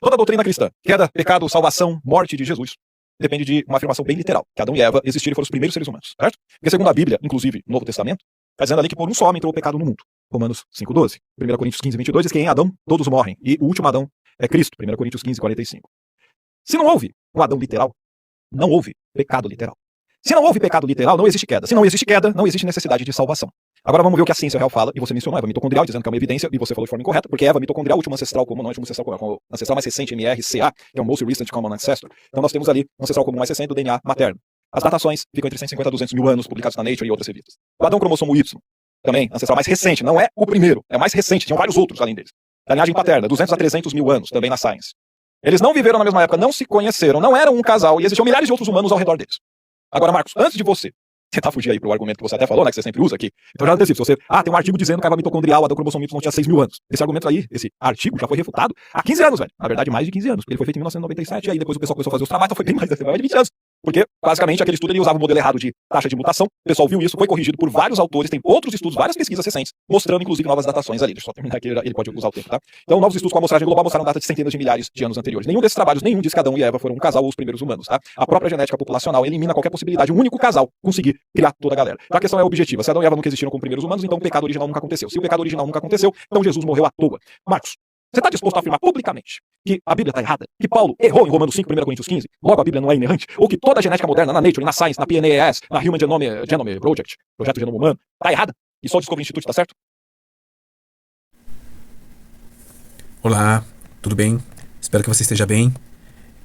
Toda a doutrina cristã, queda, pecado, salvação, morte de Jesus, depende de uma afirmação bem literal, que Adão e Eva existiram e foram os primeiros seres humanos, certo? Porque segundo a Bíblia, inclusive no Novo Testamento, está dizendo ali que por um só homem entrou o pecado no mundo. Romanos 5,12. 1 Coríntios 15:22 diz que em Adão todos morrem, e o último Adão é Cristo. 1 Coríntios 15:45. Se não houve um Adão literal, não houve pecado literal. Se não houve pecado literal, não existe queda. Se não existe queda, não existe necessidade de salvação. Agora vamos ver o que a ciência real fala, e você mencionou a Eva mitocondrial, dizendo que é uma evidência, e você falou de forma incorreta, porque Eva mitocondrial, último ancestral comum, não é o último ancestral comum, é o ancestral mais recente, MRCA, que é o Most Recent Common Ancestor. Então nós temos ali um ancestral comum mais recente do DNA materno. As datações ficam entre 150 a 200 mil anos, publicados na Nature e outras revistas. O Adão cromossomo Y, também, ancestral mais recente, não é o primeiro, é o mais recente, tinham vários outros além deles. Da linhagem paterna, 200 a 300 mil anos, também na Science. Eles não viveram na mesma época, não se conheceram, não eram um casal, e existiam milhares de outros humanos ao redor deles. Agora, Marcos, antes de você tentar fugir aí pro argumento que você até falou, né, que você sempre usa aqui, então já antecipo, se você, tem um artigo dizendo que a Eva mitocondrial, a do cromossomo Y tinha 6 mil anos. Esse argumento aí, esse artigo já foi refutado há 15 anos, velho. Na verdade, mais de 15 anos. Ele foi feito em 1997, e aí depois o pessoal começou a fazer os trabalhos, então foi bem mais de 20 anos. Porque, basicamente, aquele estudo ele usava o modelo errado de taxa de mutação. O pessoal viu isso, foi corrigido por vários autores, tem outros estudos, várias pesquisas recentes, mostrando, inclusive, novas datações ali. Deixa eu só terminar aqui, ele pode usar o tempo, tá? Então, novos estudos com a amostragem global mostraram data de centenas de milhares de anos anteriores. Nenhum desses trabalhos, nenhum diz que Adão e Eva foram um casal ou os primeiros humanos, tá? A própria genética populacional elimina qualquer possibilidade, um único casal conseguir criar toda a galera. Então, a questão é objetiva. Se Adão e Eva nunca existiram como primeiros humanos, então o pecado original nunca aconteceu. Se o pecado original nunca aconteceu, então Jesus morreu à toa. Marcos, você está disposto a afirmar publicamente que a Bíblia está errada? Que Paulo errou em Romanos 5, 1 Coríntios 15? Logo a Bíblia não é inerrante? Ou que toda a genética moderna na Nature, na Science, na PNAS, na Human Genome Project, Projeto Genoma Humano, está errada? E só o Discovery Institute está certo? Olá, tudo bem? Espero que você esteja bem.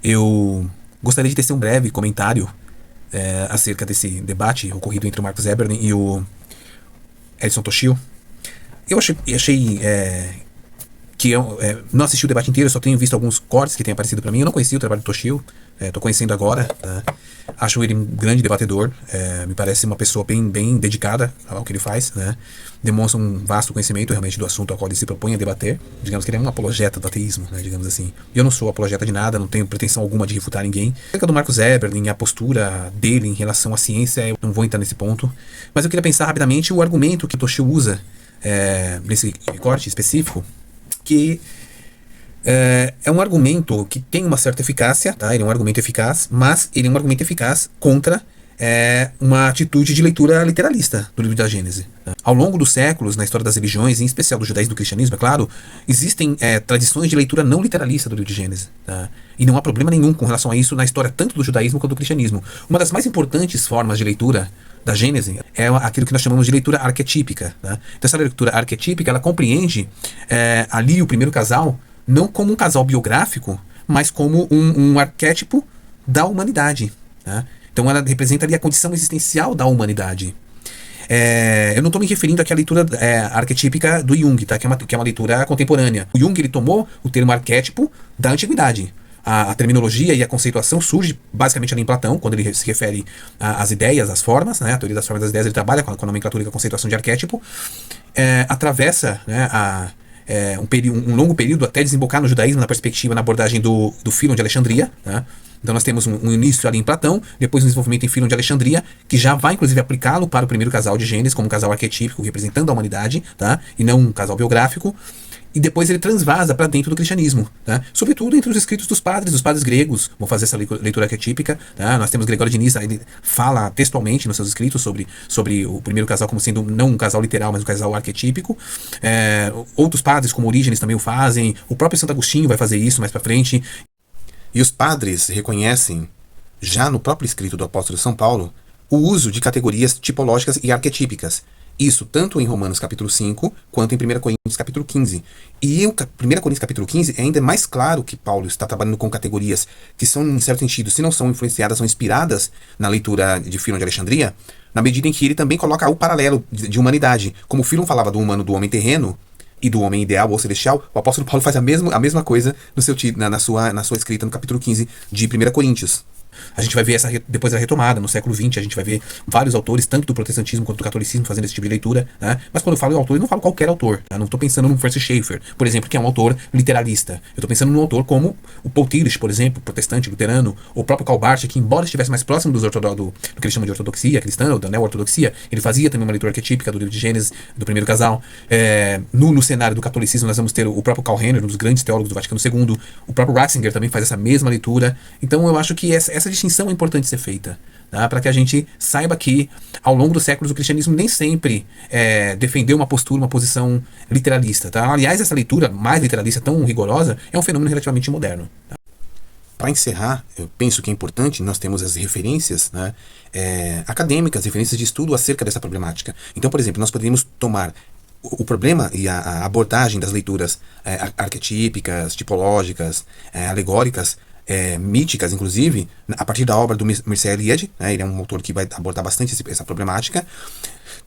Eu gostaria de tecer um breve comentário acerca desse debate ocorrido entre o Marcus Eberlin e o Edson Toshio. Eu achei que eu não assisti o debate inteiro, eu só tenho visto alguns cortes que têm aparecido para mim. Eu não conhecia o trabalho do Toshio, estou conhecendo agora, tá? Acho ele um grande debatedor, me parece uma pessoa bem dedicada ao que ele faz, né? Demonstra um vasto conhecimento realmente do assunto ao qual ele se propõe a debater. Digamos que ele é um apologeta do ateísmo, né? Digamos assim. Eu não sou apologeta de nada, não tenho pretensão alguma de refutar ninguém. Acerca do Marcus Eberlin, a postura dele em relação à ciência, eu não vou entrar nesse ponto. Mas eu queria pensar rapidamente o argumento que Toshio usa nesse corte específico, que é um argumento que tem uma certa eficácia, tá? Ele é um argumento eficaz, mas ele é um argumento eficaz contra uma atitude de leitura literalista do livro da Gênese. Tá? Ao longo dos séculos, na história das religiões, em especial do judaísmo e do cristianismo, é claro, existem tradições de leitura não literalista do livro de Gênese. Tá? E não há problema nenhum com relação a isso na história tanto do judaísmo quanto do cristianismo. Uma das mais importantes formas de leitura da Gênese é aquilo que nós chamamos de leitura arquetípica. Tá? Então essa leitura arquetípica, ela compreende ali o primeiro casal não como um casal biográfico, mas como um arquétipo da humanidade. Tá? Então ela representa ali a condição existencial da humanidade. Eu não estou me referindo aqui à leitura arquetípica do Jung, tá? que é uma leitura contemporânea. O Jung ele tomou o termo arquétipo da antiguidade. A terminologia e a conceituação surge basicamente ali em Platão, quando ele se refere às ideias, às formas, né? A teoria das formas das ideias, ele trabalha com a nomenclatura e com a conceituação de arquétipo, atravessa, né, um longo período até desembocar no judaísmo, na perspectiva, na abordagem do Fílon de Alexandria, né? Então nós temos um início ali em Platão, depois um desenvolvimento em Fílon de Alexandria, que já vai inclusive aplicá-lo para o primeiro casal de Gênesis, como um casal arquetípico representando a humanidade, tá? E não um casal biográfico. E depois ele transvasa para dentro do cristianismo, tá? Sobretudo entre os escritos dos padres gregos, vão fazer essa leitura arquetípica, tá? Nós temos Gregório de Nissa, ele fala textualmente nos seus escritos sobre o primeiro casal como sendo não um casal literal, mas um casal arquetípico. Outros padres, como Orígenes, também o fazem, o próprio Santo Agostinho vai fazer isso mais para frente. E os padres reconhecem, já no próprio escrito do apóstolo São Paulo, o uso de categorias tipológicas e arquetípicas. Isso tanto em Romanos capítulo 5, quanto em 1 Coríntios capítulo 15. E em 1 Coríntios capítulo 15 é ainda mais claro que Paulo está trabalhando com categorias que são, em certo sentido, se não são influenciadas, são inspiradas na leitura de Fílon de Alexandria, na medida em que ele também coloca o paralelo de humanidade. Como Fílon falava do humano, do homem terreno, e do homem ideal ou celestial, o apóstolo Paulo faz a mesma coisa no seu, na sua escrita no capítulo 15 de 1 Coríntios. A gente vai ver depois da retomada, no século XX, a gente vai ver vários autores, tanto do protestantismo quanto do catolicismo, fazendo esse tipo de leitura, né? Mas quando eu falo autor, eu não falo qualquer autor, tá? Não estou pensando no Francis Schaeffer, por exemplo, que é um autor literalista. Eu estou pensando num autor como o Paul Tillich, por exemplo, protestante, luterano, ou o próprio Karl Barth, que embora estivesse mais próximo do que eles chamam de ortodoxia cristã, ou da neo-ortodoxia, ele fazia também uma leitura arquetípica do livro de Gênesis, do primeiro casal. No cenário do catolicismo, nós vamos ter o próprio Karl Rahner, um dos grandes teólogos do Vaticano II, o próprio Ratzinger também faz essa mesma leitura. Então eu acho que essa distinção é importante ser feita, tá? Para que a gente saiba que ao longo dos séculos o cristianismo nem sempre defendeu uma postura, uma posição literalista, tá? Aliás, essa leitura mais literalista, tão rigorosa, é um fenômeno relativamente moderno, tá? Para encerrar, eu penso que é importante, nós temos as referências, né, acadêmicas, referências de estudo acerca dessa problemática. Então, por exemplo, nós poderíamos tomar o problema e a abordagem das leituras arquetípicas, tipológicas, alegóricas, míticas, inclusive, a partir da obra do Mircea Eliade, né, ele é um autor que vai abordar bastante essa problemática.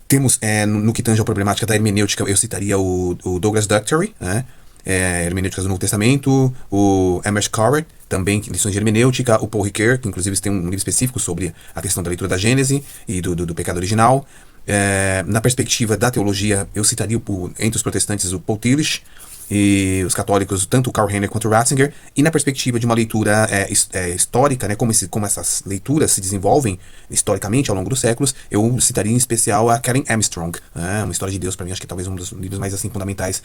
Temos, no que tange a problemática da hermenêutica, eu citaria o Douglas Dockery, né, hermenêuticas do Novo Testamento, o Emerson Corrett, também lições de hermenêutica, o Paul Ricoeur, que inclusive tem um livro específico sobre a questão da leitura da Gênese e do pecado original. Na perspectiva da teologia, eu citaria entre os protestantes o Paul Tillich, e os católicos, tanto o Karl Rahner quanto o Ratzinger, e na perspectiva de uma leitura histórica, né, como essas leituras se desenvolvem historicamente ao longo dos séculos, eu citaria em especial a Karen Armstrong, uma História de Deus, para mim, acho que talvez um dos livros mais assim, fundamentais